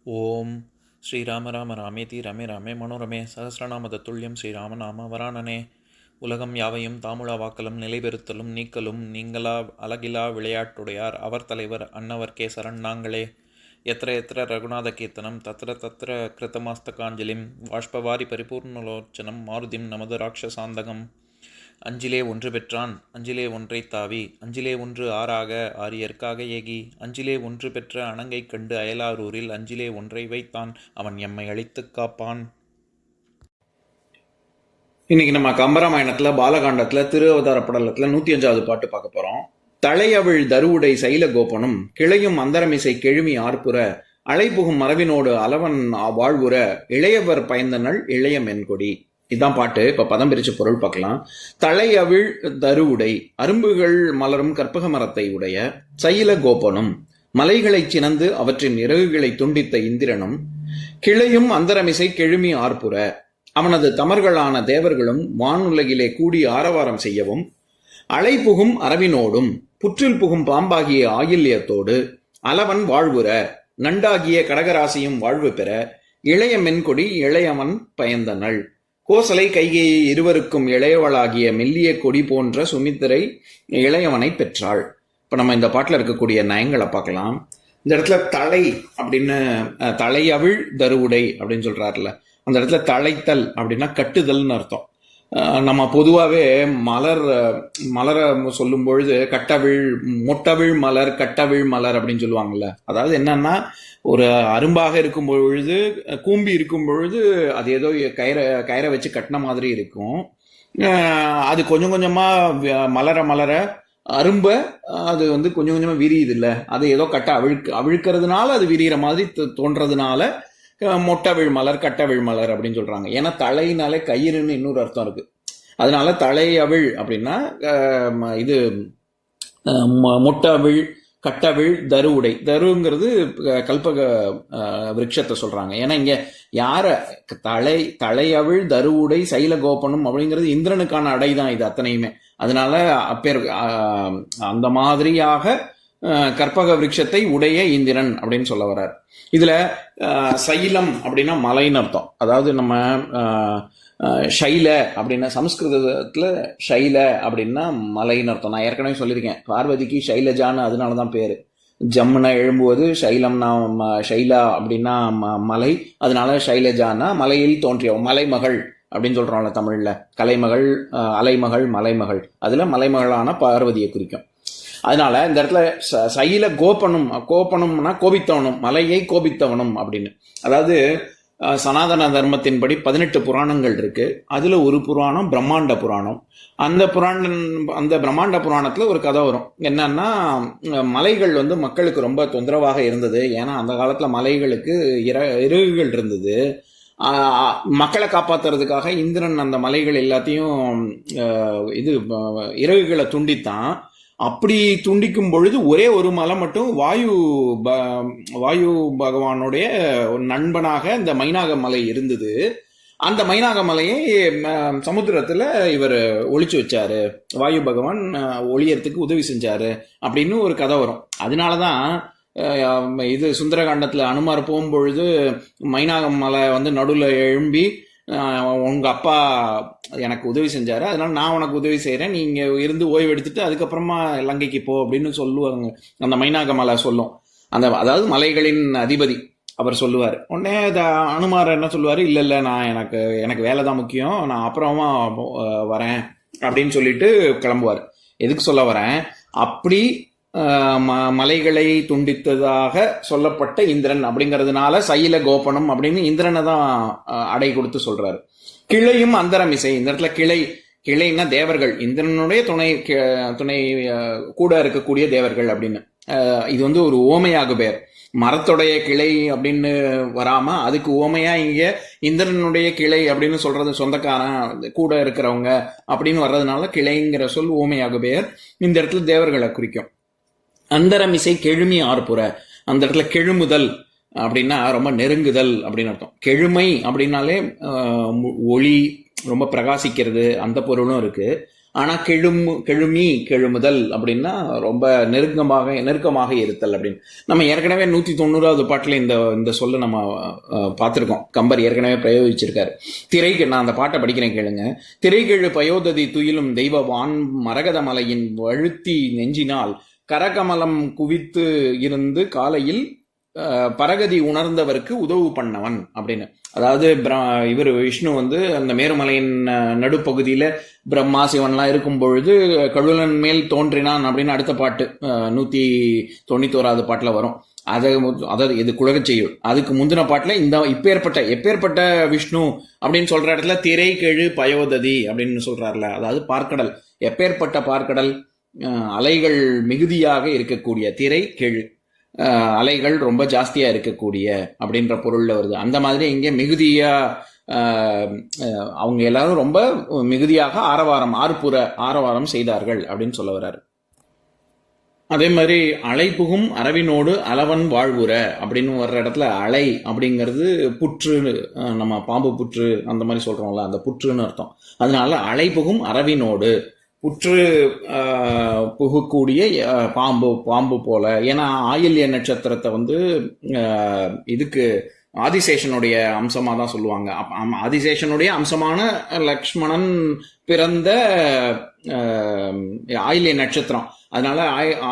ஓம் ஸ்ரீராம ராம ராமேதி ரமே ராமே மனோரமே சகசிரநாம தத்துல்யம் ஸ்ரீராம நாம வராணனே. உலகம் யாவையும் தாமுழா வாக்கலும் நிலைபெறுத்தலும் நீக்கலும் நீங்களா அழகிலா விளையாட்டுடையார் அவர் தலைவர் அன்னவர் கேசரன் நாங்களே. எத்திர எத்திர ரகுநாத கீர்த்தனம் தத்திர தத்திர கிருத்தமாஸ்தகாஞ்சலிம் வாஷ்பவாரி பரிபூர்ணலோச்சனம் மாருதிம் நமது ராட்சசாந்தகம். அஞ்சிலே ஒன்று பெற்றான் அஞ்சிலே ஒன்றை தாவி அஞ்சிலே ஒன்று ஆறாக ஆரியர்க்காக ஏகி அஞ்சிலே ஒன்று பெற்ற அணங்கை கண்டு அயலாரூரில் அஞ்சிலே ஒன்றை வைத்தான் அவன் எம்மை அழித்துக் காப்பான். இன்னைக்கு நம்ம கம்பராமாயணத்துல பாலகாண்டத்துல திருவதார படலத்துல 105வது பாட்டு பார்க்க போறோம். தழையவிழ் தருவுடை சைல கோபனும் கிளையும் அந்தரமிசை கெழுமி ஆர்ப்புற அலைபுகும் மரபினோடு அளவன் வாழ்வுற இளையவர் பயந்தனள் இளைய மென்கொடி. இதுதான் பாட்டு. இப்ப பதம் பிரிச்சு பொருள் பார்க்கலாம். தழையவிழ் தருவுடை அரும்புகள் மலரும் கற்பக மரத்தை உடைய சைல கோபனும் மலைகளை சினந்து அவற்றின் இறகுகளை துண்டித்த இந்திரனும் கிளையும் அந்தரமிசை கெழுமி ஆர்ப்புற அவனது தமர்களான தேவர்களும் வானுலகிலே கூடி ஆரவாரம் செய்யவும் அலைபுகும் அரவினோடும் புற்றில் புகும் பாம்பாகிய ஆயில்யத்தோடு அளவன் வாழ்வுற நண்டாகிய கடகராசியும் வாழ்வு பெற இளைய மென்கொடி இளையவன் பயந்தனள். கோசலை கைகேயை இருவருக்கும் இளையவளாகிய மெல்லிய கொடி போன்ற சுமித்திரை இளையவனை பெற்றாள். இப்ப நம்ம இந்த பாட்டுல இருக்கக்கூடிய நயங்களை பார்க்கலாம். இந்த இடத்துல தலை அப்படின்னு தலையவிழ் தருவுடை அப்படின்னு சொல்றாருல, அந்த இடத்துல தழைத்தல் அப்படின்னா கட்டுதல்னு அர்த்தம். நம்ம பொதுவாகவே மலரை சொல்லும் பொழுது கட்டவிழ் மொட்டவிழ் மலர் கட்டவிழ் மலர் அப்படின்னு சொல்லுவாங்கல்ல. அதாவது என்னன்னா, ஒரு அரும்பாக இருக்கும் பொழுது கூம்பி இருக்கும் பொழுது அது ஏதோ கயிறை வச்சு கட்டின மாதிரி இருக்கும். அது கொஞ்சம் கொஞ்சமா மலர மலர அரும்ப அது வந்து கொஞ்சம் கொஞ்சமா விரியுது இல்ல, அது ஏதோ அவிழ்க்கிறதுனால அது விரிகிற மாதிரி தோன்றதுனால மொட்டவிழ் மலர் கட்டவிழ் மலர் அப்படின்னு சொல்றாங்க. ஏன்னா தலையினாலே கயிறுன்னு இன்னொரு அர்த்தம் இருக்கு. அதனால தலையவிழ் அப்படின்னா இது மொட்டவிழ் கட்டவிழ் தருவுடை. தருங்கிறது கல்பக விருட்சத்தை சொல்றாங்க. ஏன்னா இங்க யார தலையவிழ் தருவுடை சைல கோபனும் அப்படிங்கிறது இந்திரனுக்கான அடை தான் இது அத்தனையுமே. அதனால அப்பேர் அந்த மாதிரியாக கற்பக விருட்சத்தை உடைய இந்திரன் அப்படின்னு சொல்ல வர்றார். இதுல சைலம் அப்படின்னா மலைன்னு அர்த்தம். அதாவது நம்ம ஷைல அப்படின்னா சமஸ்கிருதத்துல ஷைல அப்படின்னா மலைன்னு அர்த்தம். நான் ஏற்கனவே சொல்லியிருக்கேன், பார்வதிக்கு ஷைலஜான்னு அதனாலதான் பேரு. ஜம்முனா எழும்புவது, ஷைலம்னா ஷைலா அப்படின்னா மலை, அதனால ஷைலஜானா மலையில் தோன்றிய மலைமகள் அப்படின்னு சொல்றோம்ல தமிழ்ல. கலைமகள், அலைமகள், மலைமகள், அதுல மலைமகளான பார்வதியை குறிக்கும். அதனால இந்த இடத்துல சைல கோபனும்னா கோபித்தவனும், மலையை கோபித்தவனும் அப்படின்னு. அதாவது சனாதன தர்மத்தின்படி 18 புராணங்கள் இருக்கு. அதுல ஒரு புராணம் பிரம்மாண்ட புராணம். அந்த பிரம்மாண்ட புராணத்துல ஒரு கதை வரும். என்னன்னா, மலைகள் வந்து மக்களுக்கு ரொம்ப தொந்தரவாக இருந்தது. ஏன்னா அந்த காலத்துல மலைகளுக்கு இறகுகள் இருந்தது. மக்களை காப்பாத்துறதுக்காக இந்திரன் அந்த மலைகள் எல்லாத்தையும் இறகுகளை துண்டித்தான். அப்படி துண்டிக்கும் பொழுது ஒரே ஒரு மலை மட்டும் வாயு பகவானுடைய ஒரு நண்பனாக இந்த மைனாக மலை இருந்தது. அந்த மைனாக மலையை சமுத்திரத்துல இவர் ஒளிச்சு வச்சாரு, வாயு பகவான் ஒளியறதுக்கு உதவி செஞ்சாரு அப்படின்னு ஒரு கதை வரும். அதனாலதான் இது சுந்தரகாண்டத்துல அனுமார் போகும்பொழுது மைனாக மலை வந்து நடுவில் எழும்பி உங்க அப்பா எனக்கு உதவி செஞ்சாரு, அதனால நான் உனக்கு உதவி செய்யறேன், நீங்க இருந்து ஓய்வு எடுத்துட்டு அதுக்கப்புறமா லங்கைக்கு போ அப்படின்னு சொல்லுவாங்க. அந்த மைனாகமலை சொல்லும். அதாவது மலைகளின் அதிபதி அவர் சொல்லுவார். உடனே அனுமார் என்ன சொல்லுவாரு, இல்ல நான் எனக்கு வேலை தான் முக்கியம், நான் அப்புறமா வரேன் அப்படின்னு சொல்லிட்டு கிளம்புவார். எதுக்கு சொல்ல வரேன், அப்படி மலைகளை துண்டித்ததாக சொல்லப்பட்ட இந்திரன் அப்படிங்கிறதுனால சைல கோபனம் அப்படின்னு இந்திரனை தான் அடை கொடுத்து சொல்றாரு. கிளையும் அந்தரமிசை, இந்த இடத்துல கிளைன்னா தேவர்கள், இந்திரனுடைய துணை கூட இருக்கக்கூடிய தேவர்கள் அப்படின்னு. இது வந்து ஒரு ஓமையாக பேர். மரத்துடைய கிளை அப்படின்னு வராம அதுக்கு ஓமையா இங்க இந்திரனுடைய கிளை அப்படின்னு சொல்றது சொந்தக்காரன் கூட இருக்கிறவங்க அப்படின்னு வர்றதுனால கிளைங்கிற சொல் ஓமையாக பேர். இந்த இடத்துல தேவர்களை குறிக்கும். அந்தரமிசை கெழுமி ஆர்ப்புற, அந்த இடத்துல கெழுமுதல் அப்படின்னா ரொம்ப நெருங்குதல் அப்படின்னு அர்த்தம். கெழுமை அப்படின்னாலே ஒளி, ரொம்ப பிரகாசிக்கிறது, அந்த பொருளும் இருக்கு. ஆனால் கெழுமுதல் அப்படின்னா ரொம்ப நெருக்கமாக இருத்தல் அப்படின்னு. நம்ம ஏற்கனவே 190வது பாட்டில் இந்த சொல்ல நம்ம பார்த்துருக்கோம். கம்பர் ஏற்கனவே பிரயோகிச்சிருக்காரு. நான் அந்த பாட்டை படிக்கிறேன் கேளுங்க. திரைகெழு பயோததி துயிலும் தெய்வ வான் மரகத மலையின் வழுத்தி நெஞ்சினால் கரகமலம் குவித்து இருந்து காலையில் பரகதி உணர்ந்தவருக்கு உதவு பண்ணவன் அப்படின்னு. அதாவது இவர் விஷ்ணு அந்த மேருமலையின் நடுப்பகுதியில பிரம்மா சிவன்லாம் இருக்கும் பொழுது கழுலன் மேல் தோன்றினான் அப்படின்னு அடுத்த பாட்டு 191வது பாட்டுல வரும். அதாவது இது குலகச் செய்யுள். அதுக்கு முந்தின பாட்டுல இந்த எப்பேற்பட்ட விஷ்ணு அப்படின்னு சொல்ற இடத்துல திரை கெழு பயோததி அப்படின்னு சொல்றாருல, அதாவது பார்க்கடல். எப்பேற்பட்ட பார்க்கடல், அலைகள் மிகுதியாக இருக்கக்கூடிய, திரை கெழு அலைகள் ரொம்ப ஜாஸ்தியா இருக்கக்கூடிய அப்படின்ற பொருள்ல வருது. அந்த மாதிரி இங்கே மிகுதியா அவங்க எல்லாரும் ரொம்ப மிகுதியாக ஆரவாரம் செய்தார்கள் அப்படின்னு சொல்ல வர்றாரு. அதே மாதிரி அலைப்புகும் அரவினோடு அளவன் வாழ்வுற அப்படின்னு வர்ற இடத்துல அலை அப்படிங்கிறது புற்று, நம்ம பாம்பு புற்று அந்த மாதிரி சொல்றோம்ல, அந்த புற்றுன்னு அர்த்தம். அதனால அலைப்புகும் அரவினோடு, புற்று புகக்கூடிய பாம்பு போல. ஏன்னா ஆயில்ய நட்சத்திரத்தை இதுக்கு ஆதிசேஷனுடைய அம்சமா தான் சொல்லுவாங்க. ஆதிசேஷனுடைய அம்சமான லக்ஷ்மணன் பிறந்த ஆயில்ய நட்சத்திரம். அதனால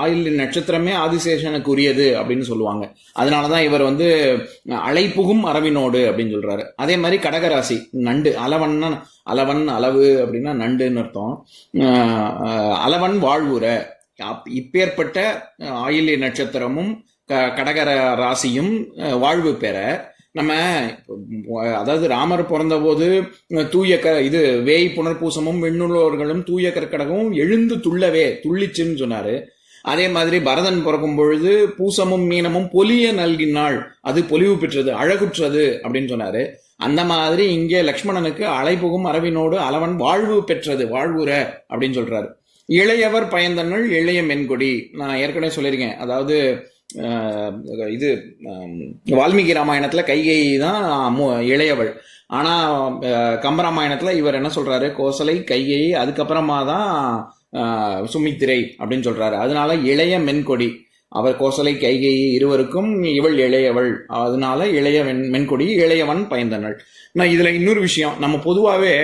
ஆயில்ய நட்சத்திரமே ஆதிசேஷனுக்கு உரியது அப்படின்னு சொல்லுவாங்க. அதனாலதான் இவர் அலைப்புகும் அரவினோடு அப்படின்னு சொல்றாரு. அதே மாதிரி கடகராசி நண்டு, அளவன் அளவு அப்படின்னா நண்டுன்னு அர்த்தம். அளவன் வாழ்வுற, இப்பேற்பட்ட ஆயில்ய நட்சத்திரமும் கடகர ராசியும் வாழ்வு பெற அதாவது ராமர் பிறந்த போது தூய வேய் புனர்பூசமும் விண்ணுள்ளவர்களும் தூய கற்கடகமும் எழுந்து துள்ளிச்சுன்னு சொன்னாரு. அதே மாதிரி பரதன் பிறக்கும் பொழுது பூசமும் மீனமும் பொலிய நல்கினாள், அது பொலிவு பெற்றது, அழகுற்றது அப்படின்னு சொன்னாரு. அந்த மாதிரி இங்கே லக்ஷ்மணனுக்கு அலைப்புகும் அரவினோடு அளவன் வாழ்வு பெற்றது, வாழ்வுற அப்படின்னு சொல்றாரு. இளையவர் பயந்தனள் இளைய மென்கொடி, நான் ஏற்கனவே சொல்லியிருக்கேன். அதாவது வால்மீகி ராமாயணத்துல கைகேயி தான் இளையவள். ஆனா கம்பராமாயணத்துல இவர் என்ன சொல்றாரு, கோசலை கைகேயி அதுக்கப்புறமா தான் சுமித்திரை அப்படின்னு சொல்றாரு. அதனால இளைய மென்கொடி, அவர் கோசலை கைகேயி இருவருக்கும் இவள் இளையவள், அதனால இளைய மென்கொடி இளையவன் பயந்தனள். இதுல இன்னொரு விஷயம், நம்ம பொதுவாகவே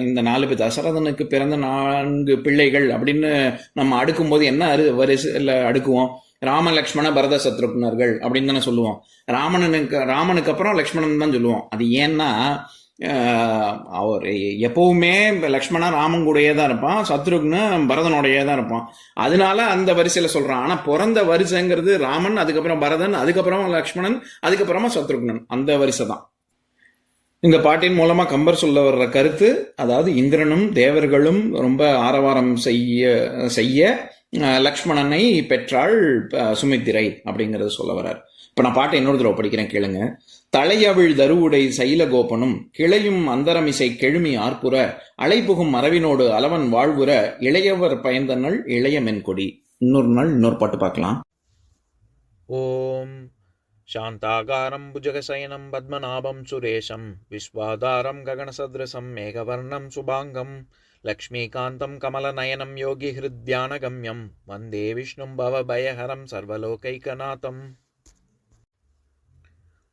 இந்த 4 பேர் தசரதனுக்கு பிறந்த 4 பிள்ளைகள் அப்படின்னு நம்ம அடுக்கும் போது என்ன வரிசையில் அடுக்குவோம், ராம லக்ஷ்மண பரத சத்ருக்னர்கள் அப்படின்னு தானே சொல்லுவோம். ராமனுக்கு அப்புறம் லக்ஷ்மணன் தான் சொல்லுவோம். அது ஏன்னா அவர் எப்பவுமே லக்ஷ்மணா ராமன் கூடயே தான் இருப்பான், சத்ருக்னு பரதனோடையே தான் இருப்பான். அதனால அந்த வரிசையில சொல்றான். ஆனா பிறந்த வரிசைங்கிறது ராமன், அதுக்கப்புறம் பரதன், அதுக்கப்புறமா லக்ஷ்மணன், அதுக்கப்புறமா சத்ருக்னன், அந்த வரிசை தான். இந்த பாட்டின் மூலமா கம்பர் சொல்ல வர்ற கருத்து, அதாவது இந்திரனும் தேவர்களும் ரொம்ப ஆரவாரம் செய்ய லக்ஷ்மணனை பெற்றாள் சுமித்திரை அப்படிங்கறது சொல்ல வர்றார். இப்ப நான் பாட்டை இன்னொரு தடவை படிக்கிறேன் கேளுங்க. தலையவிழ் தருவுடை சைலகோபனும் கிளையும் அந்தரமிசை கெழுமி ஆர்ப்புற அலைப்புகும் மரவினோடு அளவன் வாழ்வுற இளையவர் பயந்தனள் இளைய மென்கொடி. இன்னொரு பாட்டு பார்க்கலாம். ஓம் சாந்தாகாரம் புஜகசயனம் பத்மநாபம் சுரேஷம் விஸ்வாதாரம் ககனசத்ரசம் மேகவர்ணம் சுபாங்கம் லக்ஷ்மீகாந்தம் கமலநயனம் யோகி ஹிருத்யானகம்யம் வந்தே விஷ்ணும் பவபயஹரம் சர்வலோகைகநாதம்.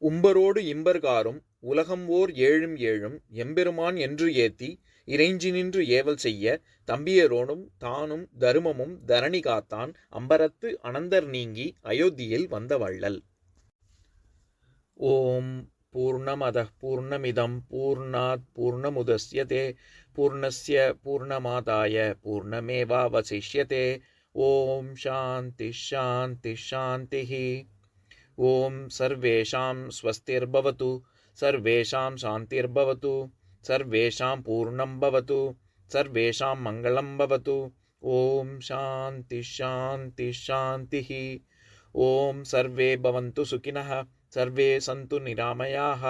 உம்பரோடு இம்பர்காரும் உலகம் ஓர் ஏழும் ஏழும் எம்பெருமான் என்று ஏத்தி இறைஞ்சி நின்று ஏவல் செய்ய தம்பியரோனும் தானும் தருமமும் தரணி காத்தான் அம்பரத்து அனந்தர் நீங்கி அயோத்தியில் வந்த வள்ளல். ஓம் பூர்ணமதః பூர்ணமிதம் பூர்ணாத் பூர்ணமுதஸ்யதே பூர்ணஸ்ய பூர்ணமாதாய பூர்ணமேவாவசிஷ்யதே. ஓம் சாந்தி சாந்தி சாந்திஹி. ஓம் சர்வேஷாம் ஸ்வஸ்திர்பவது சர்வேஷாம் சாந்திர்பவது சர்வேஷாம் பூர்ணம் பவது சர்வேஷாம் மங்களம் பவது. ஓம் சாந்தி சாந்தி சாந்திஹி. ஓம் சர்வே பவந்து சுகினः சர்வே சந்து நிராமயாः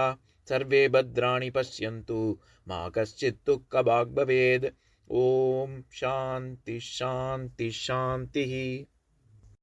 சர்வே பத்ராணி பஷ்யந்து மா கஷ்சித் துக்கபாக் பவேத். ஓம் சாந்தி சாந்தி சாந்திஹி.